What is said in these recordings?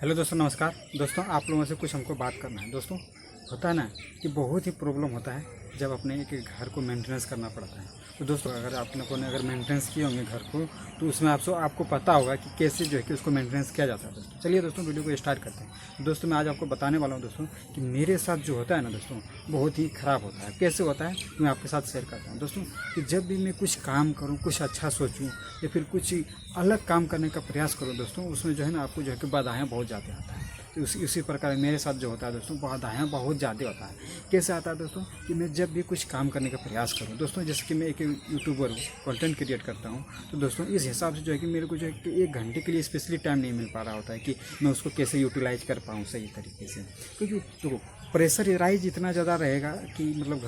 Hello दोस्तों, नमस्कार। दोस्तों, आप लोगों से कुछ हमको बात करना है। दोस्तों, होता है ना कि बहुत ही प्रॉब्लम होता है जब अपने एक घर को मेंटेनेंस करना पड़ता है। तो दोस्तों, अगर आप लोगों ने मेंटेनेंस किए होंगे घर को, तो उसमें आपको पता होगा कि कैसे जो है कि उसको मेंटेनेंस किया जाता है। दोस्तों, चलिए दोस्तों वीडियो को स्टार्ट करते हैं। दोस्तों, मैं आज आपको बताने वाला हूँ दोस्तों कि मेरे साथ जो होता है ना दोस्तों, बहुत ही ख़राब होता है। कैसे होता है मैं आपके साथ शेयर करता हूँ दोस्तों। कि जब भी मैं कुछ काम करूँ, कुछ अच्छा सोचूँ या फिर कुछ अलग काम करने का प्रयास करूँ दोस्तों, उसमें जो है ना आपको जो है कि बाधाएँ बहुत ज़्यादा आता है। तो उसी प्रकार मेरे साथ जो होता है दोस्तों, बाधाएँ बहुत ज़्यादा होता है। कैसे आता है दोस्तों कि मैं जब भी कुछ काम करने का प्रयास करूं दोस्तों, जैसे कि मैं एक यूट्यूबर हूँ, कंटेंट क्रिएट करता हूं, तो दोस्तों इस हिसाब से जो है कि मेरे को जो है कि 1 घंटे के लिए स्पेशली टाइम नहीं मिल पा रहा होता है कि मैं उसको कैसे यूटिलाइज कर पाऊँ सही तरीके से। क्योंकि देखो, प्रेशराइज इतना ज़्यादा रहेगा कि मतलब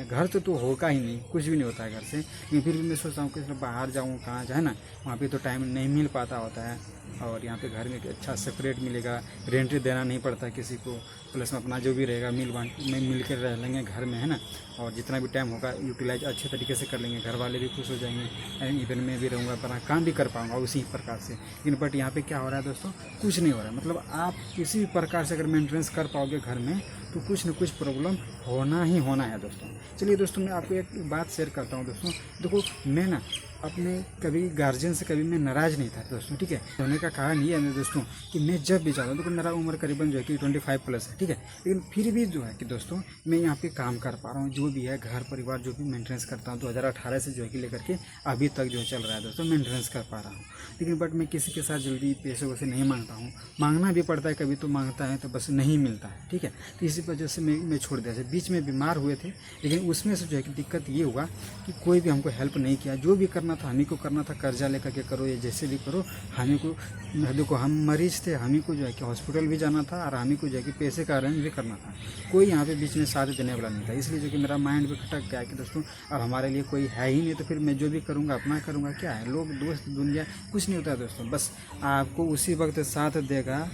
घर तो होगा ही नहीं, कुछ भी नहीं होता है घर से। लेकिन फिर भी मैं सोचता हूँ कि बाहर जाऊँ, कहाँ जाए ना, वहाँ पे तो टाइम नहीं मिल पाता होता है। और यहाँ पे घर में अच्छा सेपरेट मिलेगा, रेंट देना नहीं पड़ता किसी को, प्लस में अपना जो भी रहेगा मिल कर रह लेंगे घर में, है ना। और जितना भी टाइम होगा यूटिलाइज अच्छे तरीके से कर लेंगे, घर वाले भी खुश हो जाएंगे, इवन में भी रहूँगा, अपना काम भी कर पाऊँगा उसी प्रकार से। लेकिन बट यहाँ पे क्या हो रहा है दोस्तों, कुछ नहीं हो रहा है। मतलब आप किसी भी प्रकार से अगर मेंटेनेंस कर पाओगे घर में, तो कुछ न कुछ प्रॉब्लम होना ही होना है दोस्तों। चलिए दोस्तों, मैं आपको एक बात शेयर करता हूँ दोस्तों। देखो, मैं ना अपने कभी गार्जियन से कभी मैं नाराज़ नहीं था दोस्तों, ठीक है। होने का कारण ये है दोस्तों कि मैं जब भी चाहता हूँ, देखो मेरा उम्र करीबन जो है कि 25+ है, ठीक है। लेकिन फिर भी जो है कि दोस्तों मैं यहाँ पे काम कर पा रहा हूँ, जो भी है घर परिवार जो भी मेंटेनेंस करता हूँ 2018 से जो है कि लेकर के अभी तक जो चल रहा है दोस्तों, मेंटेनेंस कर पा रहा हूँ। लेकिन बट मैं किसी के साथ जल्दी पैसे वैसे नहीं मांगता हूँ, मांगना भी पड़ता है कभी, तो मांगता है तो बस नहीं मिलता है, ठीक है। तो इसी वजह से मैं छोड़ दिया। बीच में बीमार हुए थे, लेकिन उसमें से जो है कि दिक्कत ये हुआ कि कोई भी हमको हेल्प नहीं किया। जो भी करना था हम ही को करना था, कर्जा लेकर के करो या जैसे भी करो, हम को देखो हम मरीज थे, हम ही को जो है कि हॉस्पिटल भी जाना था और हम ही को जो है कि पैसे का अरेंज भी करना था। कोई यहाँ पे बीच में साथ देने वाला नहीं था। इसलिए जो कि मेरा माइंड भी खटक गया कि दोस्तों अब हमारे लिए कोई है ही नहीं, तो फिर मैं जो भी करूँगा अपना करूँगा। क्या है, लोग दोस्त दुनिया कुछ नहीं होता है दोस्तों। बस आपको उसी वक्त साथ देगा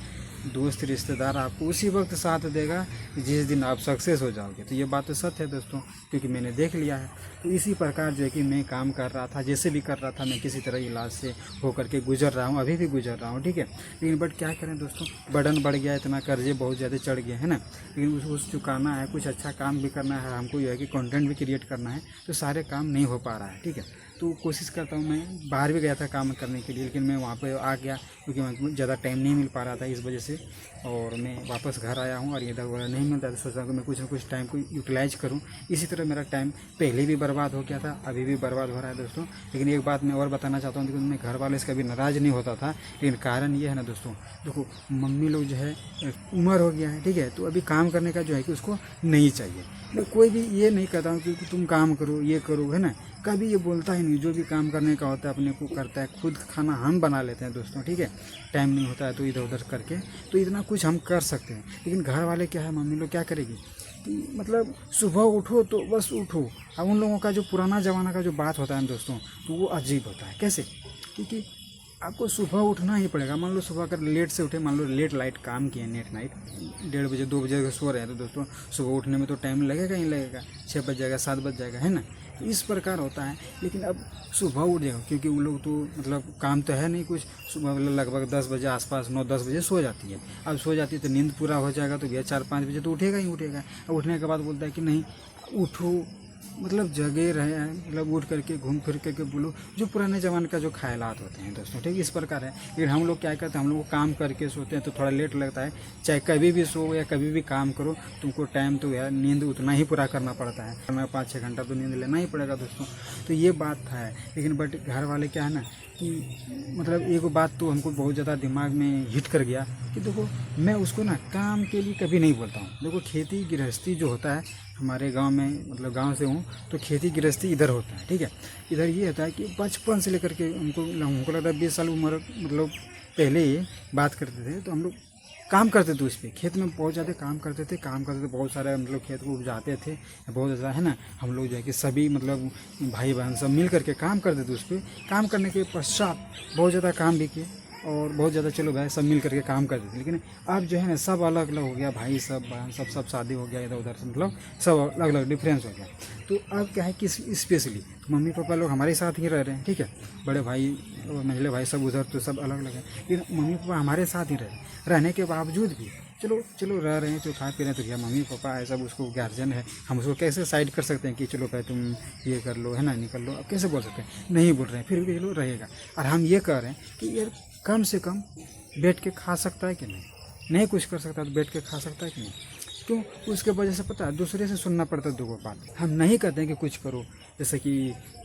दोस्त रिश्तेदार, आपको उसी वक्त साथ देगा जिस दिन आप सक्सेस हो जाओगे। तो ये बात तो सत्य है दोस्तों, क्योंकि मैंने देख लिया है। तो इसी प्रकार जो है कि मैं काम कर रहा था, जैसे भी कर रहा था, मैं किसी तरह इलाज से होकर के गुजर रहा हूँ, अभी भी गुजर रहा हूँ, ठीक है। लेकिन बट क्या करें दोस्तों, बर्डन बढ़ गया, इतना कर्जे बहुत ज़्यादा चढ़ गए, है ना। लेकिन उस चुकाना है, कुछ अच्छा काम भी करना है हमको, जो है कि कंटेंट भी क्रिएट करना है, तो सारे काम नहीं हो पा रहा है, ठीक है। तो कोशिश करता हूँ, मैं बाहर भी गया था काम करने के लिए, लेकिन मैं वहाँ पे आ गया क्योंकि वहाँ ज़्यादा टाइम नहीं मिल पा रहा था इस वजह से। और मैं वापस घर आया हूँ और इधर वगैरह नहीं मिलता, तो सोच रहा हूँ कि मैं कुछ ना कुछ टाइम को यूटिलाइज करूँ। इसी तरह मेरा टाइम पहले भी बर्बाद हो गया था, अभी भी बर्बाद हो रहा है दोस्तों। लेकिन एक बात मैं और बताना चाहता हूँ, लेकिन मैं घर वाले से कभी नाराज़ नहीं होता था। लेकिन कारण ये है ना दोस्तों, देखो मम्मी लोग जो है उम्र हो गया है, ठीक है, तो अभी काम करने का जो है कि उसको नहीं चाहिए। मैं कोई भी ये नहीं कहता हूँ कि तुम काम करो, ये करो, है ना, कभी ये बोलता ही नहीं। जो भी काम करने का होता है अपने को करता है, खुद खाना हम बना लेते हैं दोस्तों, ठीक है। टाइम नहीं होता है तो इधर उधर करके, तो इतना कुछ हम कर सकते हैं। लेकिन घर वाले क्या है, मम्मी लोग क्या करेगी कि मतलब सुबह उठो तो बस उठो। अब उन लोगों का जो पुराना ज़माना का जो बात होता है दोस्तों, तो वो अजीब होता है। कैसे? क्योंकि आपको सुबह उठना ही पड़ेगा। मान लो सुबह अगर लेट से उठे, मान लो लेट लाइट काम किए, नेट नाइट 1:30 बजे 2 बजे सो रहे हैं, तो दोस्तों सुबह उठने में तो टाइम लगेगा ही लगेगा, 6 बज जाएगा, 7 बज जाएगा, है ना। तो इस प्रकार होता है। लेकिन अब सुबह उठ जाएगा, क्योंकि वो लोग तो मतलब काम तो है नहीं कुछ, सुबह लगभग 10 बजे आसपास 9-10 बजे सो जाती है। अब सो जाती है तो नींद पूरा हो जाएगा, तो भैया 4-5 बजे तो उठेगा ही उठेगा। अब उठने के बाद बोलता है कि नहीं उठो, मतलब जगे रहे हैं, मतलब उठ करके घूम फिर करके बोलो, जो पुराने ज़माने का जो ख्यालात होते हैं दोस्तों, ठीक इस प्रकार है। लेकिन हम लोग क्या करते हैं, हम लोग काम करके सोते हैं तो थोड़ा लेट लगता है। चाहे कभी भी सो या कभी भी काम करो, तुमको टाइम तो यार नींद उतना ही पूरा करना पड़ता है, हमें 5-6 घंटा तो नींद लेना ही पड़ेगा दोस्तों। तो ये बात है। लेकिन बट घर वाले क्या है ना कि मतलब एक बात तो हमको बहुत ज़्यादा दिमाग में हिट कर गया कि देखो मैं उसको ना काम के लिए कभी नहीं बोलता हूँ। देखो खेती गृहस्थी जो होता है हमारे गांव में, मतलब गांव से हूँ तो खेती गृहस्थी इधर होता है, ठीक है। इधर ये होता है कि बचपन से लेकर के हमको लगता है 20 साल उम्र मतलब पहले ही बात करते थे, तो हम लोग काम करते थे उस पर, खेत में बहुत ज़्यादा काम करते थे, बहुत सारे मतलब खेत को उपजाते थे बहुत ज़्यादा, है ना। हम लोग जो है कि सभी मतलब भाई बहन सब मिल करके काम करते थे उस पर। काम करने के पश्चात बहुत ज़्यादा काम भी किए, और बहुत ज़्यादा चलो भाई सब मिल करके काम करते थे। लेकिन अब जो है ना सब अलग अलग हो गया, भाई सब बहन सब शादी हो गया इधर उधर से, मतलब सब अलग अलग डिफरेंस हो गया। तो अब क्या है कि स्पेशली मम्मी पापा लोग हमारे साथ ही रह रहे हैं, ठीक है, बड़े भाई और मझले भाई सब उधर तो सब अलग अलग है, लेकिन मम्मी पापा हमारे साथ ही रहने के बावजूद भी चलो रह रहे हैं, तो खा पी रहे हैं, तो भैया मम्मी पापा है सब, उसको गार्जियन है, हम उसको कैसे साइड कर सकते हैं कि चलो भाई तुम ये कर लो, है ना, नहीं कर लो, अब कैसे बोल सकते हैं, नहीं बोल रहे हैं, फिर भी चलो रहेगा। और हम ये कह रहे हैं कि यार कम से कम बैठ के खा सकता है कि नहीं कुछ कर सकता तो बैठ के खा सकता है कि नहीं, क्यों उसके वजह से पता है दूसरे से सुनना पड़ता है दो बात। हम नहीं कहते हैं कि कुछ करो, जैसे कि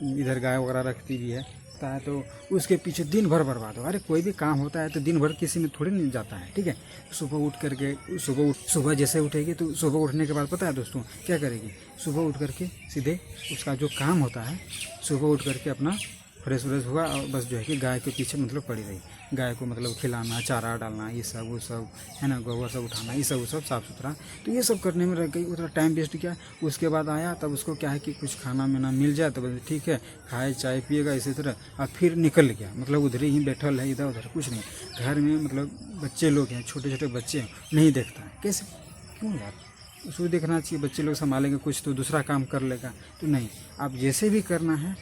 इधर गाय वगैरह रखती भी है तो उसके पीछे दिन भर बर्बाद हो। अरे कोई भी काम होता है तो दिन भर किसी में थोड़ी नहीं जाता है, ठीक है। सुबह उठ करके सुबह जैसे उठेगी तो सुबह उठने के बाद पता है दोस्तों क्या करेगी, सुबह उठ करके सीधे उसका जो काम होता है, सुबह उठ करके अपना फ्रेश व्रेश हुआ और बस जो है कि गाय के पीछे मतलब पड़ी रही, गाय को मतलब खिलाना, चारा डालना, ये सब वो सब, है ना, गोबर सब उठाना, ये सब वो सब साफ़ सुथरा, तो ये सब करने में रह गई, उतना टाइम वेस्ट किया। उसके बाद आया तब उसको क्या है कि कुछ खाना में ना मिल जाए तो बस ठीक है, खाए चाय पिएगा इसी तरह, और फिर निकल गया, मतलब उधर ही बैठल है, इधर उधर कुछ नहीं। घर में मतलब बच्चे लोग हैं, छोटे छोटे बच्चे हैं, नहीं देखता है, कैसे, क्यों यार, उसको देखना चाहिए, बच्चे लोग संभालेंगे कुछ तो दूसरा काम कर लेगा, तो नहीं, आप जैसे भी करना है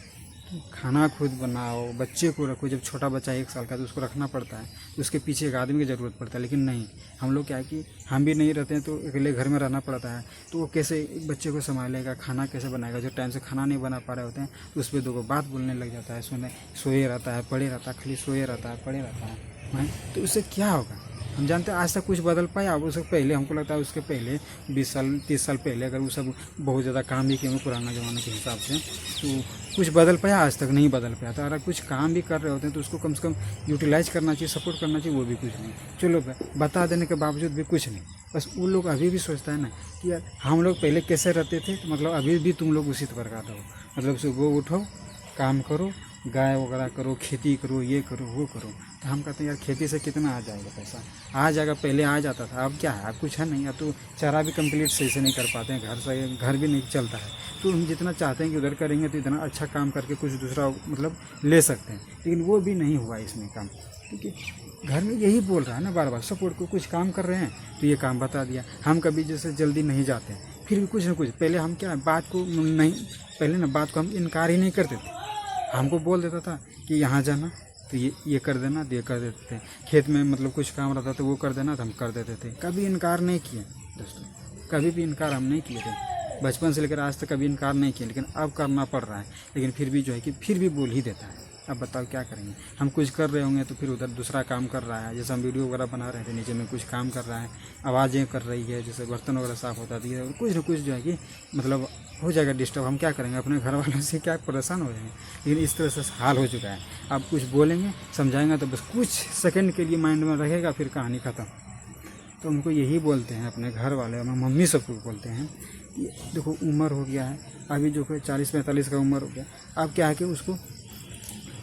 खाना खुद बनाओ, बच्चे को रखो। जब छोटा बच्चा 1 साल का तो उसको रखना पड़ता है, तो उसके पीछे एक आदमी की ज़रूरत पड़ता है, लेकिन नहीं, हम लोग क्या है कि हम भी नहीं रहते हैं तो अकेले घर में रहना पड़ता है, तो वो कैसे बच्चे को संभालेगा, खाना कैसे बनाएगा, जो टाइम से खाना नहीं बना पा रहे होते हैं तो उस पर 2 बात बोलने लग जाता है, सोए रहता है, पड़े रहता है, खाली सोए रहता है, पड़े रहता है, तो उससे क्या होगा। हम जानते हैं आज तक कुछ बदल पाया, अब उससे पहले हमको लगता है उसके पहले 20 साल 30 साल पहले अगर वो सब बहुत ज़्यादा काम भी किए होंगे पुराना ज़माने के हिसाब से, तो कुछ बदल पाया, आज तक नहीं बदल पाया। तो अगर कुछ काम भी कर रहे होते हैं तो उसको कम से कम यूटिलाइज़ करना चाहिए, सपोर्ट करना चाहिए, वो भी कुछ नहीं। चलो बता देने के बावजूद भी कुछ नहीं, बस वो लोग अभी भी सोचता है ना कि यार हम लोग पहले कैसे रहते थे, तो मतलब अभी भी तुम लोग उसी प्रकार का हो, मतलब सुबह उठो, काम करो, गाय वगैरह करो, खेती करो, ये करो वो करो। तो हम कहते हैं यार खेती से कितना आ जाएगा पैसा, आ जाएगा, पहले आ जाता था, अब क्या है, अब कुछ है नहीं, अब तो चारा भी कंप्लीट सही से नहीं कर पाते हैं, घर भी नहीं चलता है, तो हम जितना चाहते हैं कि उधर करेंगे तो इतना अच्छा काम करके कुछ दूसरा मतलब ले सकते हैं, लेकिन वो भी नहीं हुआ इसमें काम, क्योंकि घर में यही बोल रहा है ना बार बार, सपोर्ट को कुछ काम कर रहे हैं तो ये काम बता दिया। हम कभी जैसे जल्दी नहीं जाते हैं, फिर भी कुछ ना कुछ पहले हम क्या बात को नहीं, पहले ना बात को हम इनकार ही नहीं करते थे, हमको बोल देता था कि यहाँ जाना तो ये कर देना, तो ये कर देते थे। खेत में मतलब कुछ काम रहता तो वो कर देना, तो हम कर देते थे, कभी इनकार नहीं किए दोस्तों, कभी भी इनकार हम नहीं किए थे, बचपन से लेकर आज तक कभी इनकार नहीं किया। लेकिन अब करना पड़ रहा है, लेकिन फिर भी जो है कि फिर भी बोल ही देता है। अब बताओ क्या करेंगे, हम कुछ कर रहे होंगे तो फिर उधर दूसरा काम कर रहा है, जैसे हम वीडियो वगैरह बना रहे थे, नीचे में कुछ काम कर रहा है, आवाज़ें कर रही है, जैसे बर्तन वगैरह साफ़ होता है, कुछ ना कुछ जो है कि मतलब हो जाएगा डिस्टर्ब। हम क्या करेंगे, अपने घर वालों से क्या परेशान हो जाएंगे, लेकिन इस तरह से हाल हो चुका है। अब कुछ बोलेंगे समझाएंगे तो बस कुछ सेकंड के लिए माइंड में रहेगा, फिर कहानी ख़त्म। तो उनको यही बोलते हैं अपने घर वाले, हमारे मम्मी सबको बोलते हैं कि देखो उम्र हो गया है, अभी जो है 40-45 का उम्र हो गया, अब क्या है कि उसको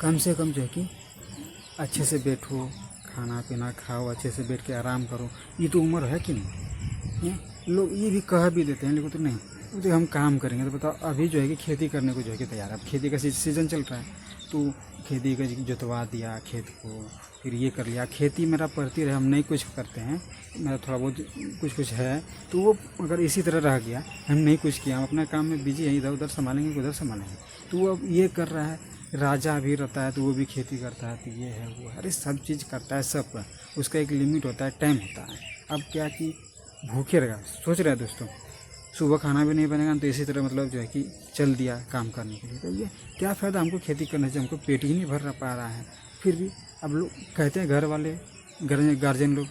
कम से कम जो है कि अच्छे से बैठो, खाना पीना खाओ, अच्छे से बैठ के आराम करो, ये तो उम्र है कि नहीं। लोग ये भी कह भी देते हैं, लेकिन तो नहीं, तो हम काम करेंगे। तो बताओ अभी जो है कि खेती करने को जो है कि तैयार है, अब खेती का सीज़न चल रहा है, तो खेती का जोतवा दिया खेत को, फिर ये कर लिया। खेती मेरा पड़ती रहे, हम नहीं कुछ करते हैं, मेरा थोड़ा बहुत कुछ है, तो वो अगर इसी तरह रह गया, हम नहीं कुछ किया, हम अपने काम में बिजी हैं, इधर उधर संभालेंगे उधर संभालेंगे, तो वो अब ये कर रहा है। राजा भी रहता है तो वो भी खेती करता है, तो ये है वो, अरे सब चीज़ करता है, सब का उसका एक लिमिट होता है, टाइम होता है। अब क्या कि भूखे रहेगा, सोच रहे हैं दोस्तों, सुबह खाना भी नहीं बनेगा तो इसी तरह मतलब जो है कि चल दिया काम करने के लिए, तो ये क्या फ़ायदा हमको खेती करने से, हमको पेट ही नहीं भर पा रहा है। फिर भी अब लोग कहते हैं, घर वाले गार्जियन लोग,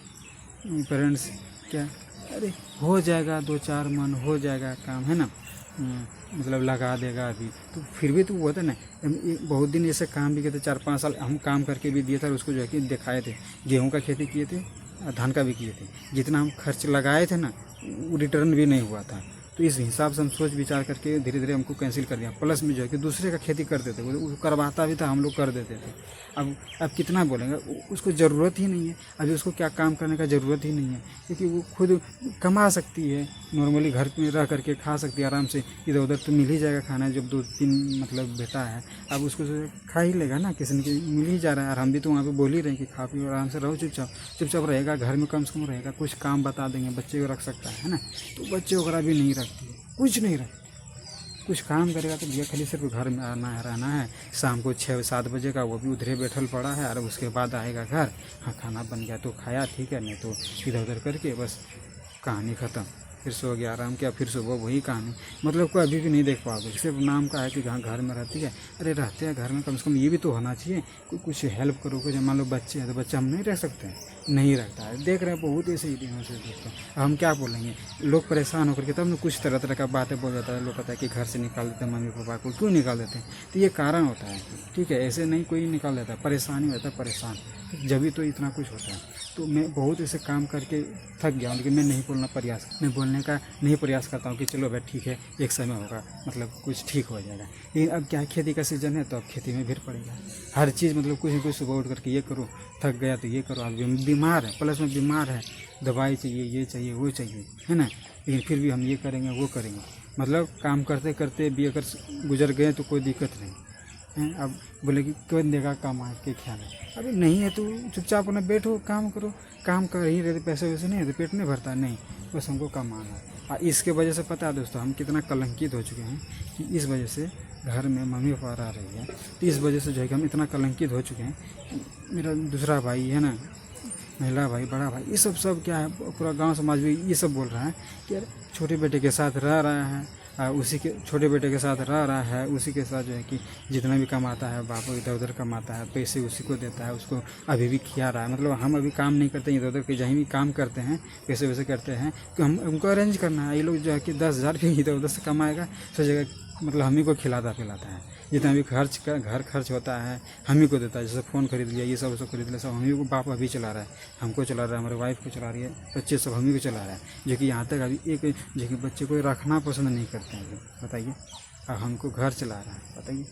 पेरेंट्स क्या, अरे हो जाएगा 2-4 मन हो जाएगा काम, है ना, मतलब लगा देगा अभी, तो फिर भी तो वो था ना, बहुत दिन जैसे काम भी किए थे, 4-5 साल हम काम करके भी दिए थे, और उसको जो है कि दिखाए थे, गेहूं का खेती किए थे, धान का भी किए थे, जितना हम खर्च लगाए थे ना वो रिटर्न भी नहीं हुआ था, तो इस हिसाब से हम सोच विचार करके धीरे धीरे हमको कैंसिल कर दिया। प्लस में जो है कि दूसरे का खेती कर देते, वो करवाता भी था, हम लोग कर देते थे। अब कितना बोलेंगे, उसको ज़रूरत ही नहीं है, अभी उसको क्या काम करने का ज़रूरत ही नहीं है, क्योंकि वो खुद कमा सकती है, नॉर्मली घर में रह करके खा सकती है आराम से। इधर उधर तो मिल ही जाएगा खाना, जब 2-3 मतलब बेटा है, अब उसको खा ही लेगा ना, किसी ने मिल ही जा रहा है। और हम भी तो वहाँ पे बोल ही रहे हैं कि खा पी आराम से रहो, चुपचाप रहेगा, घर में कम से कम रहेगा, कुछ काम बता देंगे, बच्चे को रख सकता है ना। तो बच्चे वगैरह भी नहीं रखती है, कुछ नहीं रखती। कुछ काम करेगा तो भैया खाली सिर्फ घर में आना है, रहना है, शाम को 6-7 बजे का वो भी उधरे बैठल पड़ा है, और उसके बाद आएगा घर, हाँ खाना बन गया तो खाया, ठीक है, नहीं तो इधर उधर करके बस कहानी ख़त्म, फिर सो गया, आराम किया, फिर सुबह वही कहानी। मतलब कोई अभी भी नहीं देख पाओगे, सिर्फ नाम का है कि घर में रहती है। अरे रहते हैं घर में, कम से कम ये भी तो होना चाहिए, कुछ हेल्प करो। जब मान लो बच्चे हैं तो बच्चे हम नहीं रह सकते हैं, नहीं रहता है। देख रहे हैं बहुत ऐसे ही दिनों से दोस्तों। हम क्या बोलेंगे, लोग परेशान होकर के तब ना कुछ तरह तरह का बातें बोल जाता है। लोग कहता है कि घर से निकाल देते हैं मम्मी पापा को, क्यों निकाल देते हैं, तो ये कारण होता है, ठीक है, ऐसे नहीं कोई निकाल देता, परेशानी होता है, परेशान जब भी तो इतना कुछ होता है। तो मैं बहुत ऐसे काम करके थक गया हूँ, लेकिन मैं नहीं बोलने का नहीं प्रयास करता हूँ कि चलो भाई ठीक है, एक समय होगा, मतलब कुछ ठीक हो जाएगा। लेकिन अब क्या है, खेती का सीज़न है तो अब खेती में भीड़ पड़ेगा, हर चीज़ मतलब कुछ न कुछ सुबह उठ करके ये करो, थक गया तो ये करो। अब बीमार है, प्लस में बीमार है, दवाई चाहिए, ये चाहिए, वो चाहिए, है ना, लेकिन फिर भी हम ये करेंगे वो करेंगे। मतलब काम करते करते भी अगर गुजर गए तो कोई दिक्कत नहीं है। अब बोले कि कौन देगा कमा के ख्याल है, अभी नहीं है तो चुपचाप अपना बैठो, काम करो, काम कर ही रहे, पैसे वैसे नहीं है तो पेट नहीं भरता, नहीं, बस हमको कमाना है। इसके वजह से पता है दोस्तों, हम कितना कलंकित हो चुके हैं कि इस वजह से घर में मम्मी पापा रह रही है, तो इस वजह से जो है कि हम इतना कलंकित हो चुके हैं। मेरा दूसरा भाई है ना, महिला भाई, बड़ा भाई, ये सब क्या है, पूरा गांव समाज भी ये सब बोल रहा है कि यार छोटे बेटे के साथ रह रहा है, उसी के छोटे बेटे के साथ रह रहा है, उसी के साथ जो है कि जितना भी कमाता है बाप इधर उधर कमाता है, पैसे उसी को देता है, उसको अभी भी खिला रहा है। मतलब हम अभी काम नहीं करते, इधर उधर के जहीं भी काम करते हैं, पैसे वैसे करते हैं कि हम उनको अरेंज करना है। ये लोग जो है कि 10,000 भी इधर उधर से कमाएगा, सोचेगा मतलब हम ही को खिलाता पिलाता है, जितना भी घर खर्च होता है हम ही को देता है। जैसे फ़ोन खरीद लिया, ये सब खरीद लिया, सब हम ही को, बाप अभी चला रहा है, हमको चला रहा है, हमारे वाइफ को चला रही है, बच्चे सब हम ही को चला रहा है। जो कि यहाँ तक अभी एक जो कि बच्चे को रखना पसंद नहीं करते हैं, बताइए, और हमको घर चला रहा है, बताइए।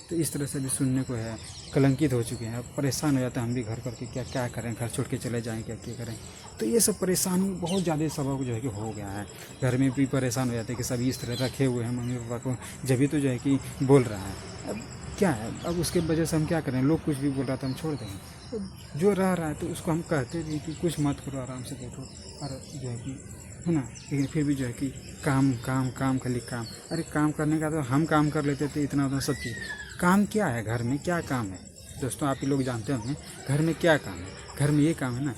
तो इस तरह से भी सुनने को है, कलंकित हो चुके हैं, अब परेशान हो जाते हैं हम भी, घर करके क्या करें, घर छोड़ के चले जाएँ, क्या करें। तो ये सब परेशानी बहुत ज़्यादा सबक जो है कि हो गया है। घर में भी परेशान हो जाते हैं कि सभी इस तरह रखे हुए हैं मम्मी पापा को, जब भी तो जो है कि बोल रहा है। अब क्या है, अब उसके वजह से हम क्या करें, लोग कुछ भी बोल रहा था हम छोड़ देंगे, तो जो रह रहा है तो उसको हम कहते भी कि कुछ मत करो, आराम से बैठो, और जो है कि है ना, लेकिन फिर भी जो है कि काम खाली काम। अरे काम करने का तो हम काम कर लेते थे इतना सब चीज़। काम क्या है, घर में क्या काम है दोस्तों, आप ही लोग जानते होंगे घर में क्या काम है। घर में ये काम है ना,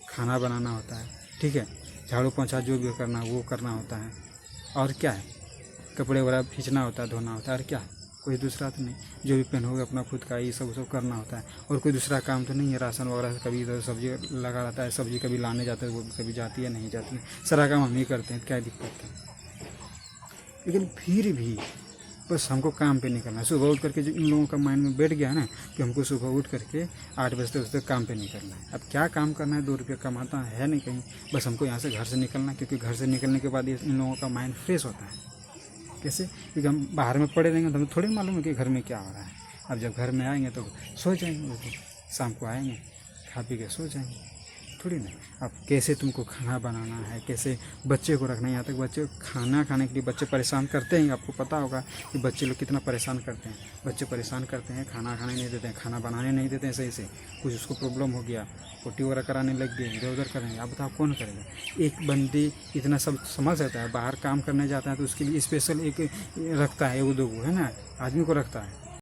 खाना बनाना होता है, ठीक है, झाड़ू पोंछा जो भी करना वो करना होता है, और क्या है, कपड़े वगैरह खींचना होता है, धोना होता है, और क्या है, कोई दूसरा तो नहीं। जो भी पहनोगे अपना खुद का, ये सब करना होता है, और कोई दूसरा काम तो नहीं है। राशन वगैरह कभी इधर सब्जी लगा रहता है, सब्जी कभी लाने जाते हैं, वो कभी जाती है नहीं जाती है, सारा काम हम ही करते हैं, क्या दिक्कत है। लेकिन फिर भी बस हमको काम पे निकलना है। सुबह उठ करके जो इन लोगों का माइंड में बैठ गया है ना कि हमको सुबह उठ करके 8 बजे तक काम पे निकलना है। अब क्या काम करना है, 2 रुपये कमाता है नहीं कहीं, बस हमको यहाँ से घर से निकलना है, क्योंकि घर से निकलने के बाद इन लोगों का माइंड फ्रेश होता है। कैसे, क्योंकि हम बाहर में पड़े रहेंगे तो हमें थोड़ी मालूम है कि घर में क्या हो रहा है। अब जब घर में आएंगे तो सो जाएंगे, शाम को आएंगे खा पी के सो जाएंगे, थोड़ी ना। अब कैसे तुमको खाना बनाना है, कैसे बच्चे को रखना है, यहाँ तक बच्चे खाना खाने के लिए बच्चे परेशान करते हैं। आपको पता होगा कि बच्चे लोग कितना परेशान करते हैं, बच्चे परेशान करते हैं, खाना खाने नहीं देते हैं, खाना बनाने नहीं देते हैं सही से, कुछ उसको प्रॉब्लम हो गया, पोटी वगैरह कराने लग गए, इधर उधर करेंगे। अब बताओ कौन करेगा। एक बंदी इतना सब समझ सकता है, बाहर काम करने जाता है तो उसके लिए स्पेशल एक रखता है, वो दो है ना, आदमी को रखता है।